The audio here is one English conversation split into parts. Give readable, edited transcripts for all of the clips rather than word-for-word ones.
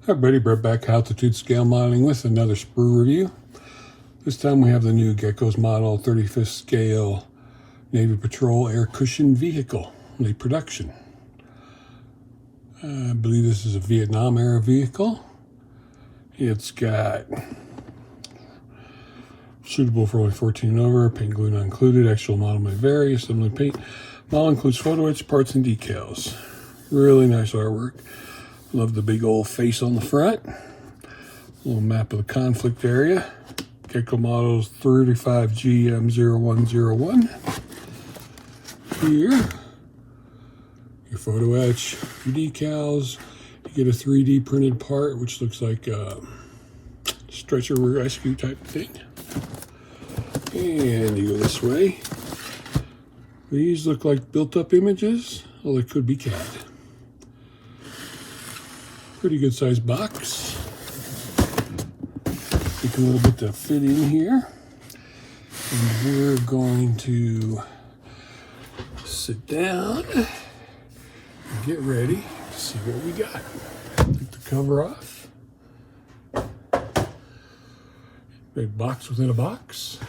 Hi everybody, Brett back, altitude scale modeling with another sprue review. This time we have the new Gecko Models 35th scale Navy Patrol air cushion vehicle, late production. I believe this is a Vietnam era vehicle. It's got suitable for only 14 and over, paint glue not included, actual model may vary, assembly paint. Model includes Photoetch, parts, and decals. Really nice artwork. Love the big old face on the front. Little map of the conflict area. Gecko Models 35GM0101. Here, your photo etch, your decals. You get a 3D printed part, which looks like a stretcher rescue type thing. And you go this way. These look like built up images. Well, it could be CAD. Pretty good sized box. Take a little bit to fit in here. And we're going to sit down and get ready to see what we got. Take the cover off. Big box within a box.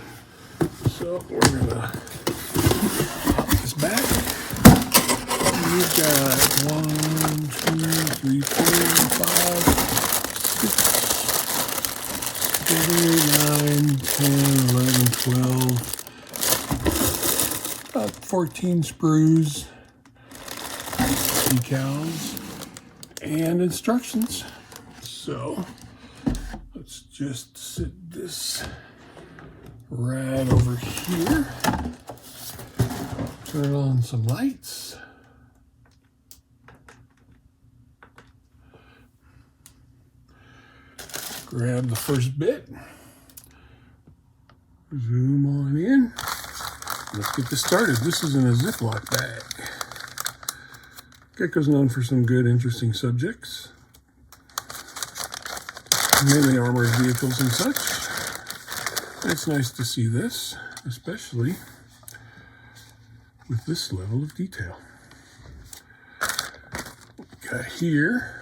So we're gonna pop this back. We've got 1, 2, 3, 4, 5, 6, 7, 8, 9, 10, 11, 12, about 14 sprues, decals, and instructions. So let's just sit this right over here. Turn on some lights. Grab the first bit, zoom on in, let's get this started. This is in a Ziploc bag. Gecko's known for some good, interesting subjects, mainly armored vehicles and such. It's nice to see this, especially with this level of detail. Got here.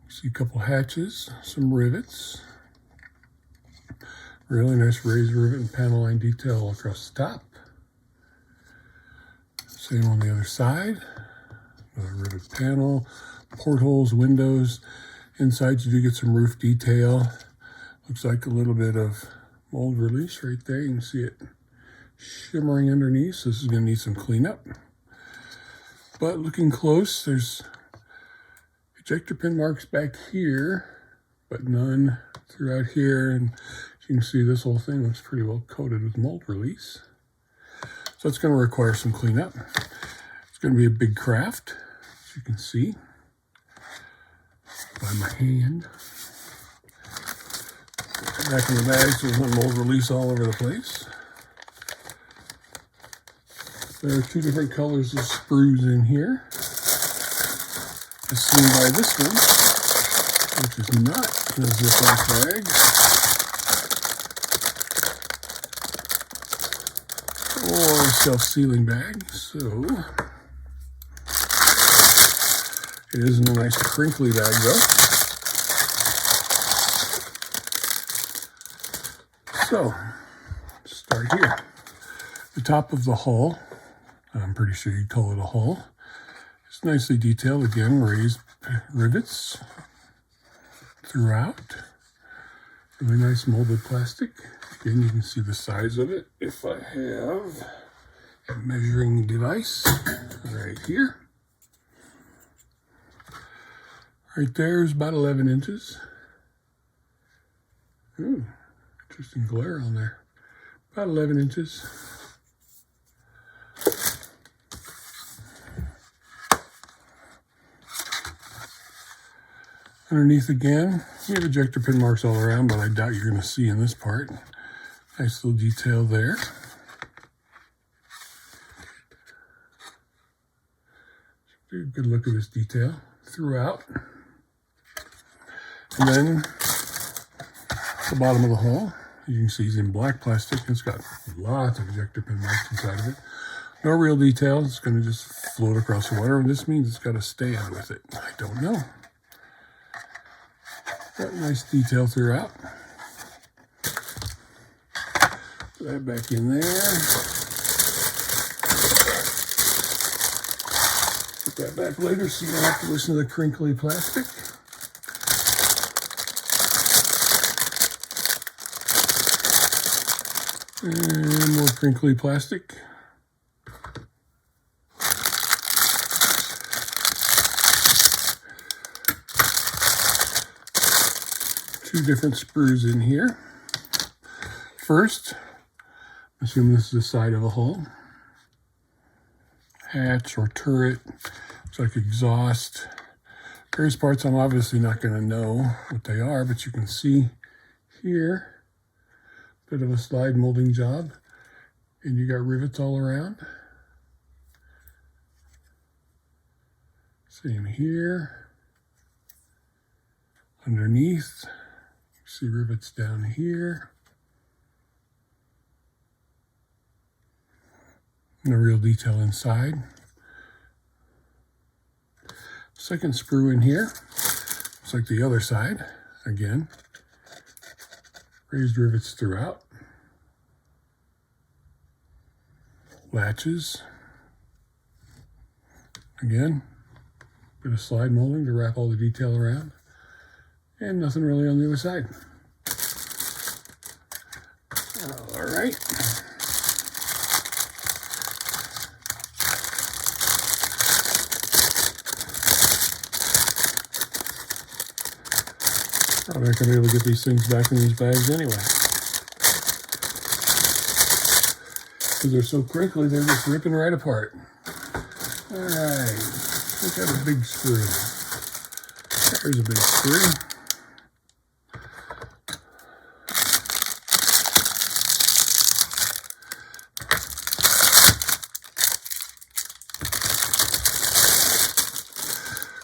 See a couple hatches, some rivets. Really nice raised rivet and panel line detail across the top. Same on the other side. Another rivet panel, portholes, windows. Inside you do get some roof detail. Looks like a little bit of mold release right there. You can see it shimmering underneath. So this is going to need some cleanup. But looking close, there's ejector pin marks back here, but none throughout here. And as you can see, this whole thing looks pretty well coated with mold release. So it's going to require some cleanup. It's going to be a big craft, as you can see by my hand. Back in the bag, so there's no mold release all over the place. There are two different colors of sprues in here, as seen by this one, which is not in a Ziploc bag. Or a self-sealing bag, so it is in a nice crinkly bag though. So, start here. The top of the hull, I'm pretty sure you'd call it a hull. It's nicely detailed, again, raised rivets throughout. Really nice molded plastic. Again, you can see the size of it if I have a measuring device right here. Right there is about 11 inches. Ooh, interesting glare on there. About 11 inches. Underneath again, you have ejector pin marks all around, but I doubt you're going to see in this part. Nice little detail there. Do a good look at this detail throughout. And then the bottom of the hull, you can see it's in black plastic. It's got lots of ejector pin marks inside of it. No real detail. It's going to just float across the water, and this means it's got to stay on with it. I don't know. Got nice detail throughout. Put that back in there. Put that back later so you don't have to listen to the crinkly plastic. And more crinkly plastic. Two different sprues in here. First, assume this is the side of a hull. Hatch or turret. Looks like exhaust. Various parts I'm obviously not going to know what they are, but you can see here. Bit of a slide molding job, and you got rivets all around. Same here. Underneath, you see rivets down here. No real detail inside. Second sprue in here. It's like the other side. Again, raised rivets throughout. Latches. Again, bit of slide molding to wrap all the detail around. And nothing really on the other side. All right. I'm not going to be able to get these things back in these bags anyway. Because they're so crinkly, they're just ripping right apart. Alright, let's have a big sprue. There's a big sprue.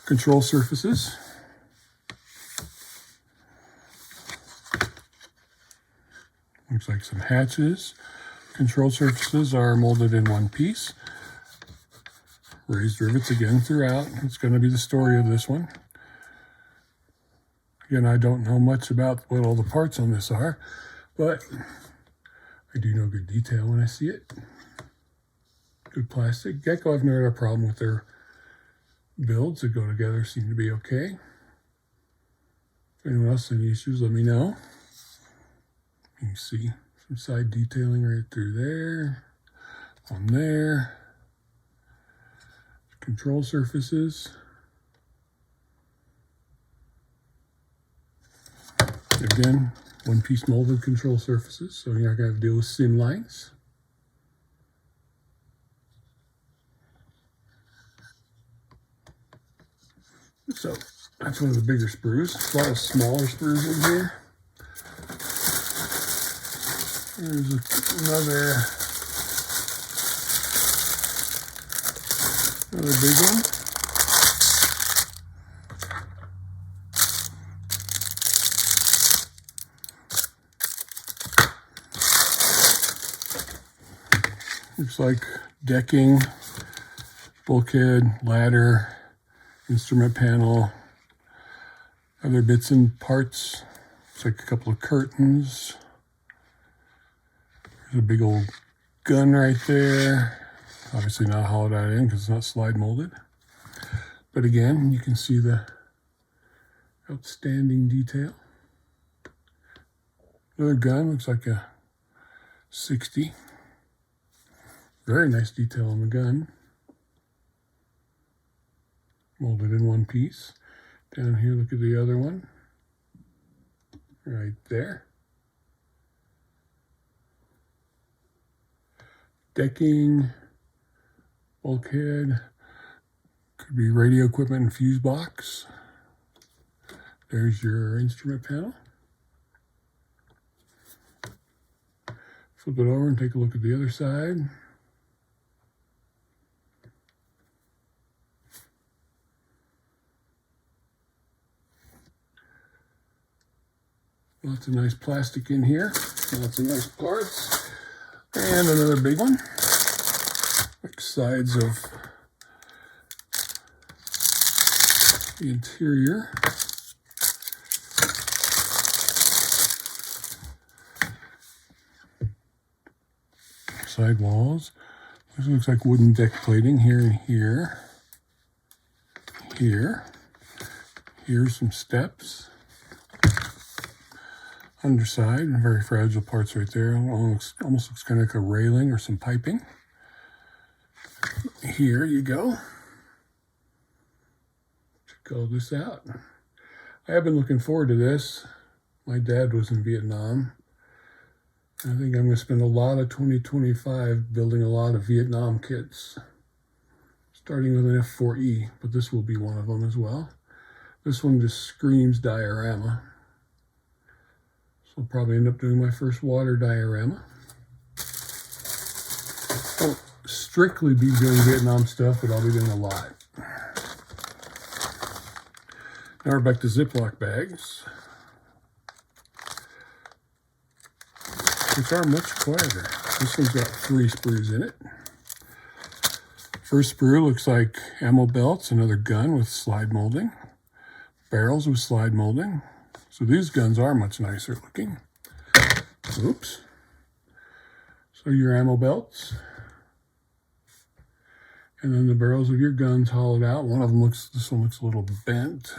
Control surfaces. Looks like some hatches. Control surfaces are molded in one piece. Raised rivets again throughout. It's going to be the story of this one. Again, I don't know much about what all the parts on this are, but I do know good detail when I see it. Good plastic. Gecko, I've never had a problem with their builds that go together, seem to be okay. If anyone else has any issues, let me know. You can see some side detailing right through there, on there. Control surfaces. Again, one piece molded control surfaces, so you're not going to have to deal with thin lines. So that's one of the bigger sprues. A lot of smaller sprues in here. There's another big one. Looks like decking, bulkhead, ladder, instrument panel, other bits and parts. Looks like a couple of curtains. There's a big old gun right there. Obviously not hollowed out in because it's not slide molded. But again, you can see the outstanding detail. Another gun, looks like a 60. Very nice detail on the gun. Molded in one piece. Down here, look at the other one. Right there. Decking, bulkhead, could be radio equipment and fuse box. There's your instrument panel. Flip it over and take a look at the other side. Lots of nice plastic in here. Lots of nice parts. And another big one. Like sides of the interior. side walls. This looks like wooden deck plating here and here. Here. Here's some steps. Underside, very fragile parts right there. Almost looks kind of like a railing or some piping. Here you go. Check all this out. I have been looking forward to this. My dad was in Vietnam. I think I'm going to spend a lot of 2025 building a lot of Vietnam kits, starting with an F4E, but this will be one of them as well. This one just screams diorama. So I'll probably end up doing my first water diorama. I won't strictly be doing Vietnam stuff, but I'll be doing a lot. Now we're back to Ziploc bags, which are much quieter. This one's got 3 sprues in it. First sprue looks like ammo belts, another gun with slide molding, barrels with slide molding. So these guns are much nicer looking. Oops. So your ammo belts. And then the barrels of your guns hollowed out. This one looks a little bent.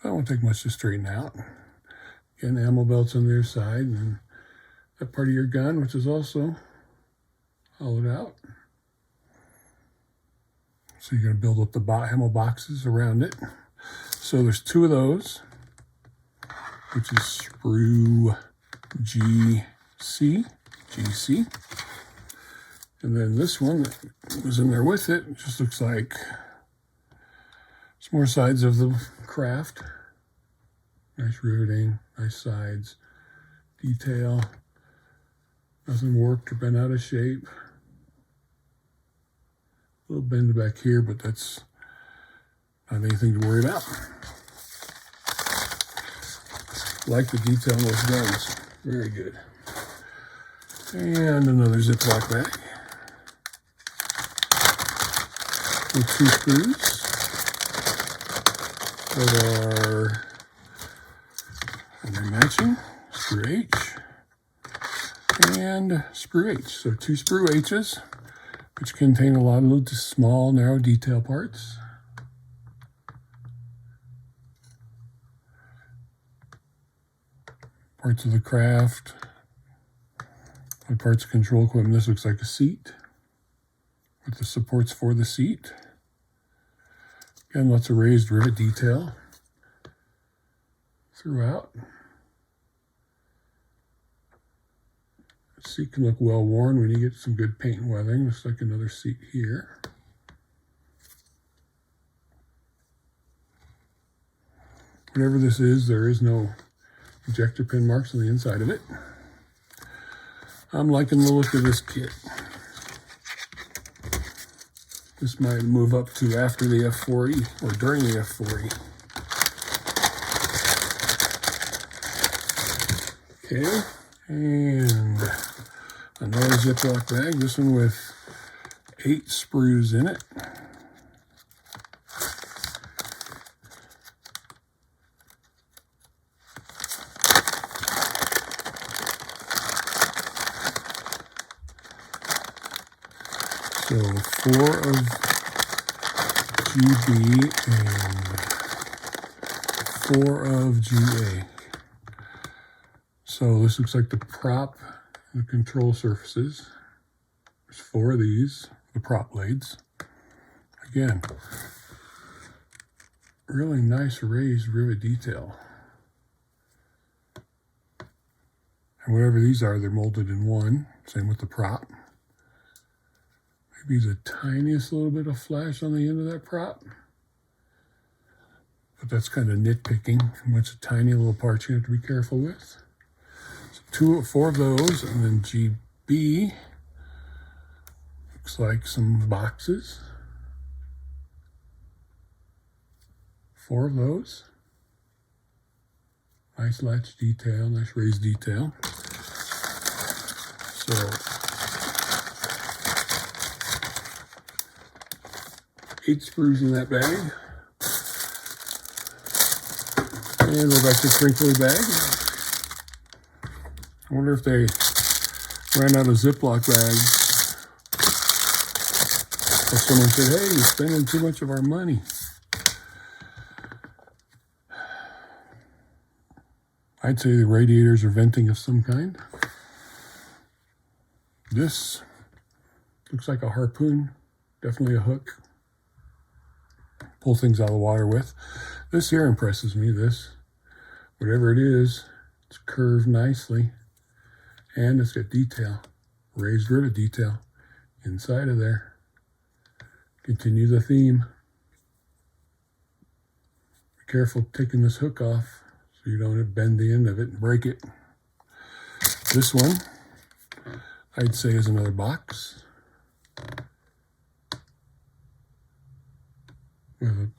That won't take much to straighten out. Again, ammo belts on their side, and that part of your gun, which is also hollowed out. So you're going to build up the ammo boxes around it. So there's 2 of those, which is Sprue GC. And then this one that was in there with it just looks like it's more sides of the craft. Nice riveting, nice sides, detail. Nothing warped or bent out of shape. A little bend back here, but that's not anything to worry about. Like the detail on those guns. Very good. And another Ziploc bag with 2 screws that are matching, Sprue H and Sprue H. So 2 Sprue H's, which contain a lot of little small, narrow detail parts. Parts of the craft, and parts of control equipment. This looks like a seat with the supports for the seat. Again, lots of raised rivet detail throughout. The seat can look well worn when you get some good paint and weathering. Looks like another seat here. Whatever this is, there is no ejector pin marks on the inside of it. I'm liking the look of this kit. This might move up to after the F4E or during the F4E. Okay, and another Ziploc bag, this one with 8 sprues in it. So 4 of GB and 4 of GA. So this looks like the prop, the control surfaces. There's 4 of these, the prop blades. Again, really nice raised rivet detail. And whatever these are, they're molded in one. Same with the prop. Maybe the tiniest little bit of flash on the end of that prop. But that's kind of nitpicking. A bunch of tiny little parts you have to be careful with. So 4 of those, and then GB. Looks like some boxes. 4 of those. Nice latch detail, nice raised detail. So 8 sprues in that bag. And we're back to the crinkly bag. I wonder if they Ran out of Ziploc bags. So someone said, hey, you're spending too much of our money. I'd say the radiators are venting of some kind. This looks like a harpoon, definitely a hook. Pull things out of the water with. This here impresses me, this. Whatever it is, it's curved nicely. And it's got detail, raised rivet detail inside of there. Continue the theme. Be careful taking this hook off so you don't bend the end of it and break it. This one, I'd say, is another box.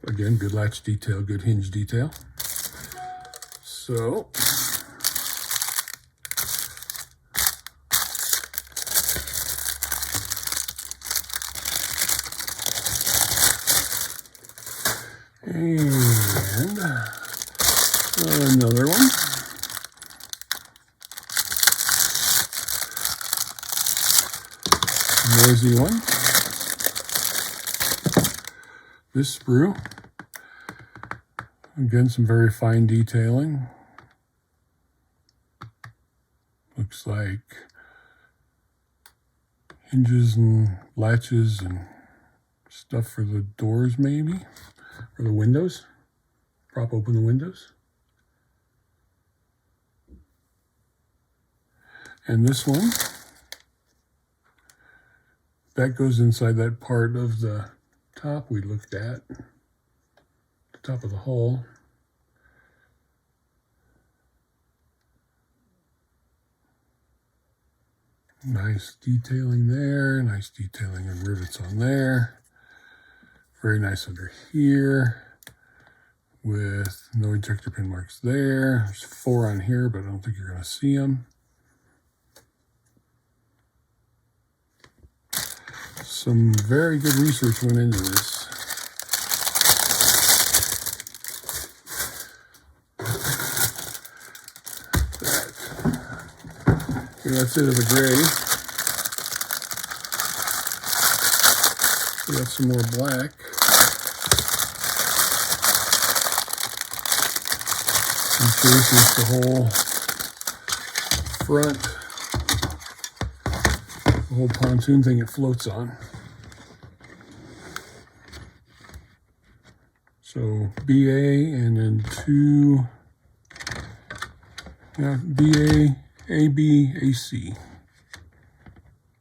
Again, good latch detail, good hinge detail. So, and another one. Noisy one. This sprue. Again, some very fine detailing. Looks like hinges and latches and stuff for the doors, maybe, or the windows. Prop open the windows. And this one, that goes inside that part of the top we looked at, the top of the hull. Nice detailing there, nice detailing and rivets on there. Very nice under here with no ejector pin marks there. There's 4 on here, but I don't think you're going to see them. Some very good research went into this. That's it of the gray. We got some more black. I'm sure this is the whole front, the whole pontoon thing it floats on. So BA and then 2, yeah, BA, AB, AC,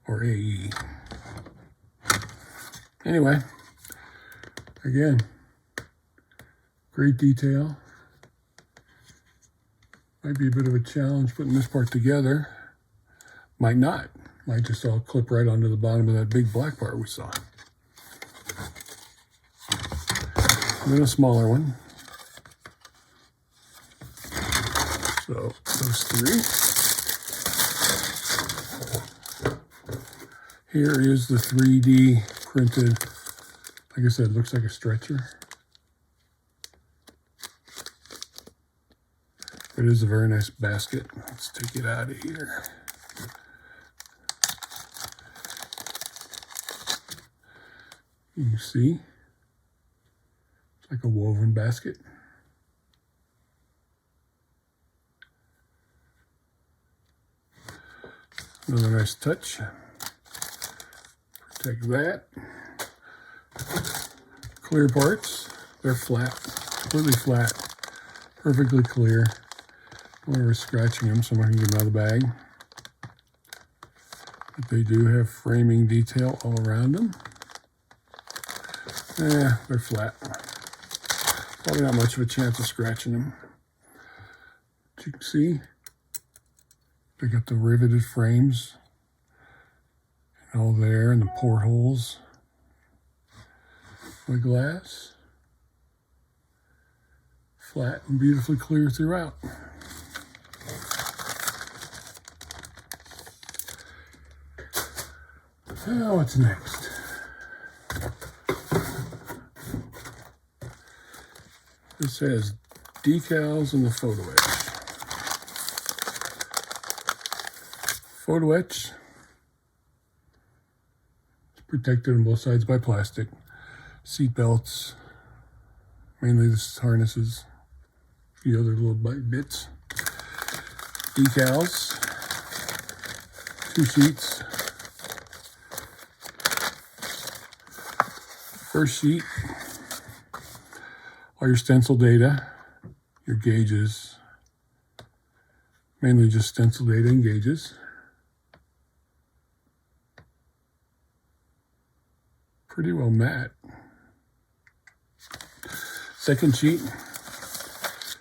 or AE. Anyway, again, great detail. Might be a bit of a challenge putting this part together. Might not. Might just all clip right onto the bottom of that big black part we saw. And then a smaller one. So those 3. Here is the 3D printed, like I said, looks like a stretcher. It is a very nice basket. Let's take it out of here. You see, it's like a woven basket. Another nice touch. Take that. Clear parts. They're flat, completely flat, perfectly clear. Whenever scratching them, someone can get them out of the bag. But they do have framing detail all around them. Yeah, they're flat. Probably not much of a chance of scratching them. But you can see, they got the riveted frames all there, and the portholes, the glass, flat and beautifully clear throughout. Now what's next? This says decals and the Photoetch. Photoetch protected on both sides by plastic. Seat belts, mainly this is harnesses, a few other little bits. Decals, 2 sheets. First sheet, all your stencil data, your gauges, mainly just stencil data and gauges. Pretty well matte. Second sheet,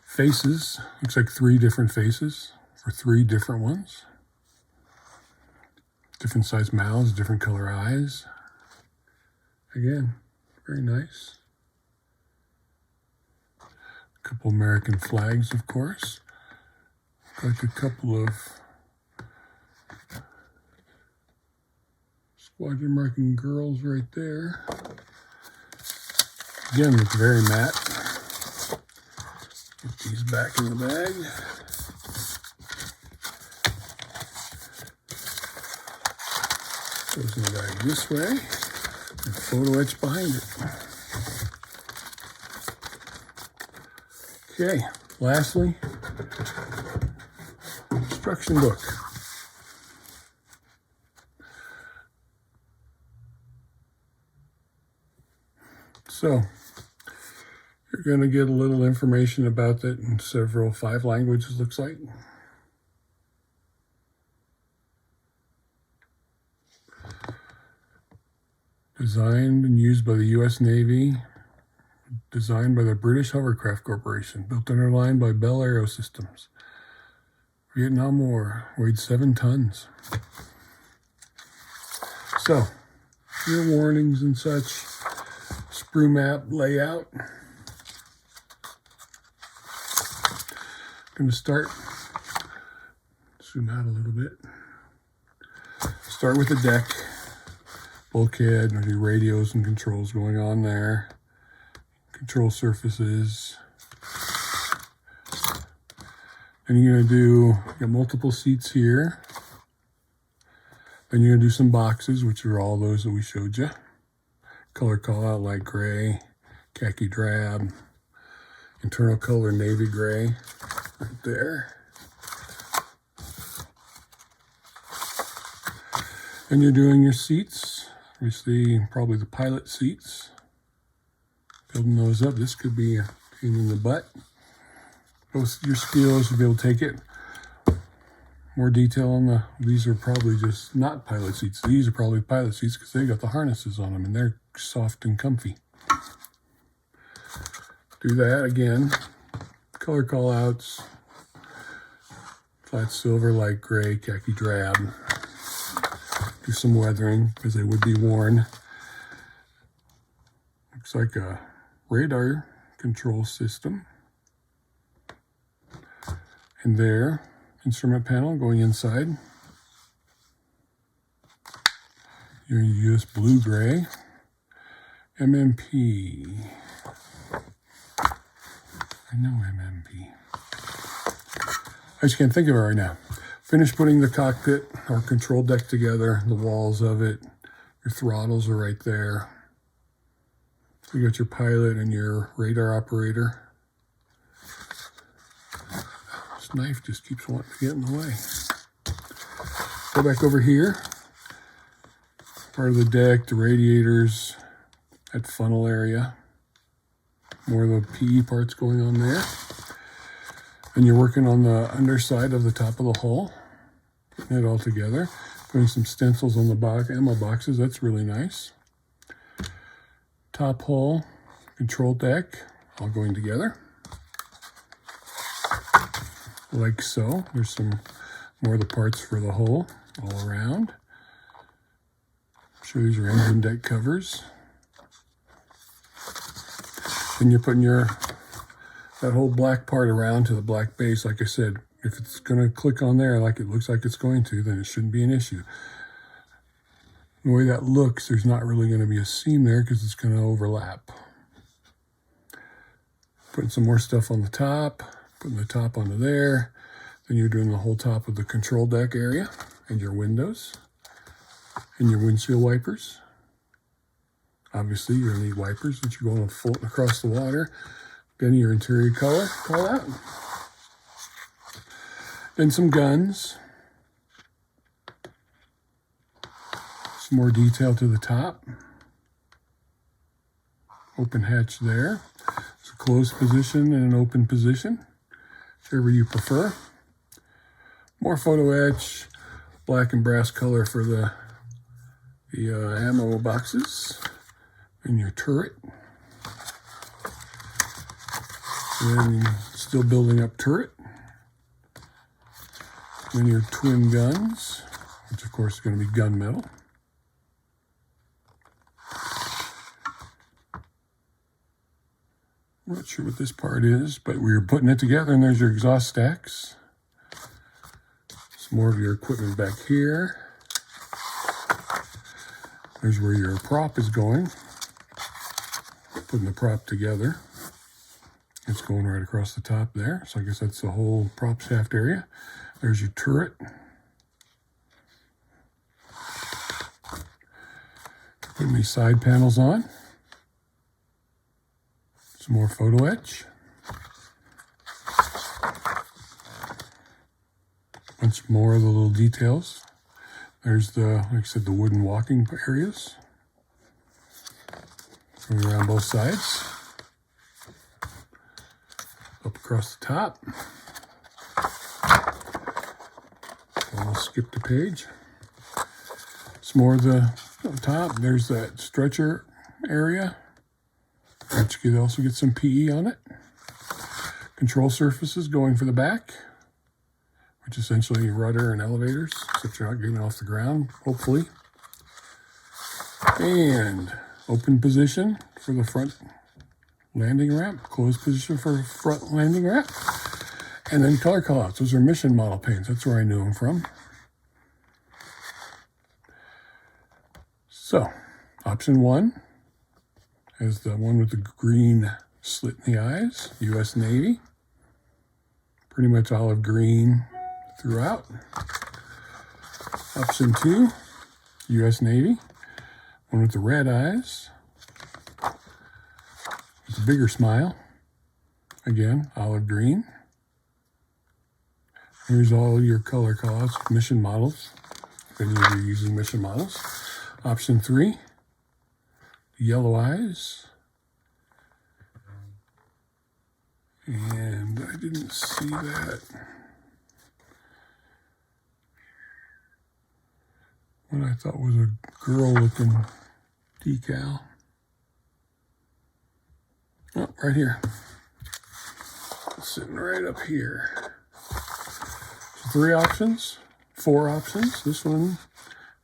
faces, looks like 3 different faces for 3 different ones. Different size mouths, different color eyes. Again, very nice. A couple American flags, of course. Like a couple of squadron marking girls right there. Again, looks very matte. Get these back in the bag. Goes in the bag this way, and photo etch behind it. Okay, lastly, instruction book. So, you're going to get a little information about that in 5 languages, looks like. Designed and used by the U.S. Navy. Designed by the British Hovercraft Corporation. Built under line by Bell Aerosystems. Vietnam War. Weighed 7 tons. So, your warnings and such. Sprue map layout. Going to start. Zoom out a little bit. Start with the deck. Bulkhead, maybe radios and controls going on there. Control surfaces. And you're going to you got multiple seats here. Then you're going to do some boxes, which are all those that we showed you. Color call out, light gray, khaki drab, internal color navy gray, right there. And you're doing your seats. Obviously, probably the pilot seats. Building those up. This could be a pain in the butt. Both your skills to be able to take it. More detail on these are probably just not pilot seats. These are probably pilot seats because they got the harnesses on them and they're soft and comfy. Do that again. Color call outs. Flat silver, light gray, khaki drab. Do some weathering because they would be worn. Looks like a radar control system. And there, instrument panel going inside. Your US blue gray. MMP. I know MMP. I just can't think of it right now. Finished putting the cockpit or control deck together, the walls of it. Your throttles are right there. You got your pilot and your radar operator. This knife just keeps wanting to get in the way. Go back over here. Part of the deck, the radiators, that funnel area. More of the PE parts going on there. And you're working on the underside of the top of the hull. Putting it all together. Putting some stencils on the ammo boxes. That's really nice. Top hull, control deck, all going together. Like so. There's some more of the parts for the hull all around. Show these are engine deck covers. Then you're putting that whole black part around to the black base. Like I said, if it's going to click on there like it looks like it's going to, then it shouldn't be an issue. The way that looks, there's not really going to be a seam there because it's going to overlap. Putting some more stuff on the top, putting the top onto there. Then you're doing the whole top of the control deck area and your windows and your windshield wipers. Obviously, you're going to need wipers that you're going to float across the water. Then your interior color, call out. Then some guns. Some more detail to the top. Open hatch there. It's a closed position and an open position, whichever you prefer. More photo etch, black and brass color for the ammo boxes. And your turret. And then still building up turret. Then your twin guns, which of course is going to be gunmetal. I'm not sure what this part is, but we're putting it together, and there's your exhaust stacks. Some more of your equipment back here. There's where your prop is going. Putting the prop together. It's going right across the top there. So I guess that's the whole prop shaft area. There's your turret. Putting these side panels on. Some more photo etch. Bunch more of the little details. There's the, like I said, the wooden walking areas. Going around both sides. Up across the top. Almost skipped a page. Some more of the top. There's that stretcher area, which could also get some PE on it. Control surfaces going for the back, which essentially rudder and elevators, except you're not getting off the ground, hopefully. And open position for the front landing ramp, closed position for front landing ramp. And then color callouts. Those are mission model paints. That's where I knew them from. So, option 1 is the one with the green slit in the eyes, US Navy. Pretty much olive green throughout. Option 2, US Navy. One with the red eyes. With a bigger smile. Again, olive green. Here's all your color callouts, mission models, if any of you are using mission models. Option 3, yellow eyes. And I didn't see that. What I thought was a girl-looking decal. Oh, right here. Sitting right up here. 3 options, 4 options. This one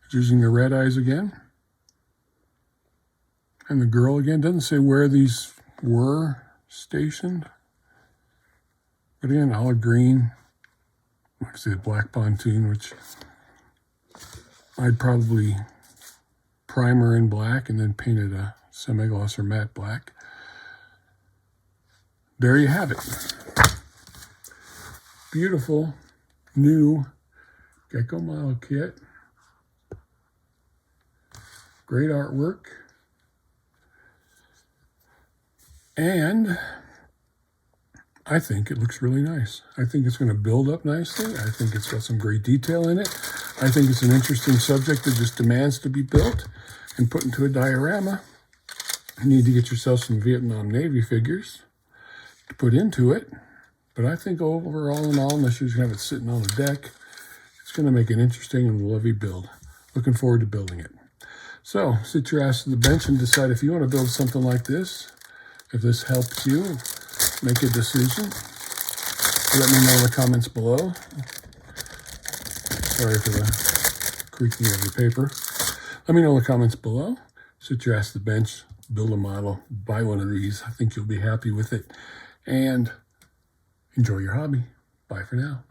is using the red eyes again. And the girl again. Doesn't say where these were stationed. But again, olive green. Like I said, black pontoon, which I'd probably primer in black and then painted a semi-gloss or matte black. There you have it. Beautiful new Gecko model kit. Great artwork. And I think it looks really nice. I think it's going to build up nicely. I think it's got some great detail in it. I think it's an interesting subject that just demands to be built and put into a diorama. You need to get yourself some Vietnam Navy figures to put into it. But I think overall in all, unless you're just going to have it sitting on the deck, it's going to make an interesting and lovely build. Looking forward to building it. So, sit your ass to the bench and decide if you want to build something like this. If this helps you make a decision, let me know in the comments below. Sorry for the creaking of the paper. Let me know in the comments below. Sit your ass to the bench, build a model, buy one of these. I think you'll be happy with it. And enjoy your hobby. Bye for now.